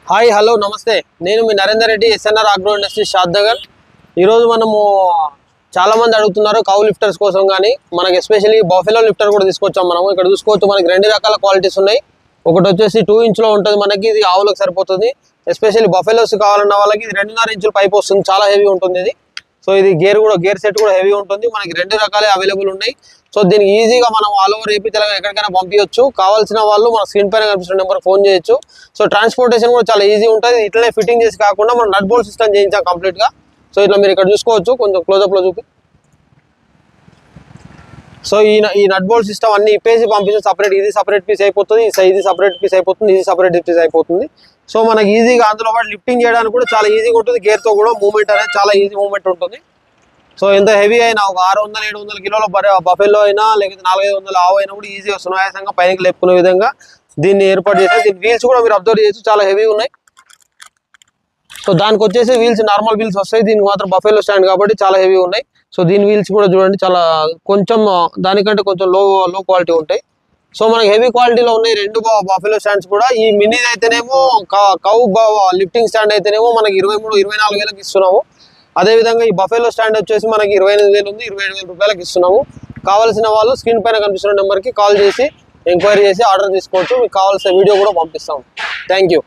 Hi hello నమస్తే, నేను మీ Narender Reddy, SNR agro industry Shadnagar. ఈరోజు మనము చాలా మంది అడుగుతున్నారు కౌ లిఫ్టర్స్ కోసం, కానీ మనకి ఎస్పెషల్లీ బఫెలో లిఫ్టర్ కూడా తీసుకొచ్చాం. మనము ఇక్కడ చూసుకోవచ్చు, మనకి రెండు రకాల క్వాలిటీస్ ఉన్నాయి. ఒకటి వచ్చేసి 2 ఇంచ్లో ఉంటుంది, మనకి ఇది ఆవులకు సరిపోతుంది. ఎస్పెషల్లీ బఫెలోస్ కావాలన్న వాళ్ళకి ఇది 2.5 ఇంచుల పైప్ వస్తుంది, చాలా హెవీ ఉంటుంది ఇది. సో ఇది గేర్ సెట్ కూడా హెవీ ఉంటుంది. మనకి రెండు రకాలే అవైలబుల్ ఉన్నాయి. సో దీనికి ఈజీగా మనం ఆల్ ఓవర్ ఏపీ తెలంగాణ ఎక్కడికైనా పంపించవచ్చు. కావాల్సిన వాళ్ళు మన స్క్రీన్ పైన కనిపిస్తున్న నెంబర్ ఫోన్ చేయొచ్చు. సో ట్రాన్స్పోర్టేషన్ కూడా చాలా ఈజీ ఉంటుంది. ఇట్లనే ఫిట్టింగ్ చేసి కాకుండా మనం నట్ బోల్ట్ సిస్టమ్ చేయించాం కంప్లీట్ గా. సో ఇట్లా మీరు ఇక్కడ చూసుకోవచ్చు, కొంచెం క్లోజప్ లో చూపి. సో ఈ నట్ బోల్ట్ సిస్టమ్ అన్ని ఇప్పేసి పంపిస్తే సపరేట్, ఇది సపరేట్ పీస్ అయిపోతుంది, ఇది సపరేట్ పీస్ అయిపోతుంది, ఇది సపరేట్ పీస్ అయిపోతుంది. సో మనకి ఈజీగా అందులో పాటు లిఫ్టింగ్ చేయడానికి కూడా చాలా ఈజీగా ఉంటుంది. గేర్ తో కూడా మూవ్మెంట్ అనేది చాలా ఈజీ మూవ్మెంట్ ఉంటుంది. సో ఎంత హెవీ అయినా ఒక 600-700 కిలోల బఫెల్లో అయినా లేకపోతే 400-500 ఆవు అయినా కూడా ఈజీగా సునాయాసంగా పైకి లేపుకునే విధంగా దీన్ని ఏర్పాటు చేశారు. దీని వీల్స్ కూడా మీరు అబ్జర్వ్ చేయొచ్చు, చాలా హెవీ ఉన్నాయి. సో దానికి వచ్చేసి వీల్స్ నార్మల్ వీల్స్ వస్తాయి, దీనికి మాత్రం బఫెల్లో స్టాండ్ కాబట్టి చాలా హెవీ ఉన్నాయి. సో దీని వీల్స్ కూడా చూడండి, చాలా కొంచెం దానికంటే కొంచెం లో క్వాలిటీ ఉంటాయి. సో మనకి హెవీ క్వాలిటీలో ఉన్నాయి రెండు బఫెలో స్టాండ్స్ కూడా. ఈ మినీ అయితేనేమో కౌ లిఫ్టింగ్ స్టాండ్ అయితేనేమో మనకి 23-24 వేలకు ఇస్తున్నాము. అదేవిధంగా ఈ బఫెలో స్టాండ్ వచ్చేసి మనకి 28,000 ఉంది, 27,000 రూపాయలకు ఇస్తున్నాము. కావాల్సిన వాళ్ళు స్క్రీన్ పైన కనిపిస్తున్న నెంబర్కి కాల్ చేసి ఎంక్వైరీ చేసి ఆర్డర్ తీసుకోవచ్చు. మీకు కావాల్సిన వీడియో కూడా పంపిస్తాము. Thank you.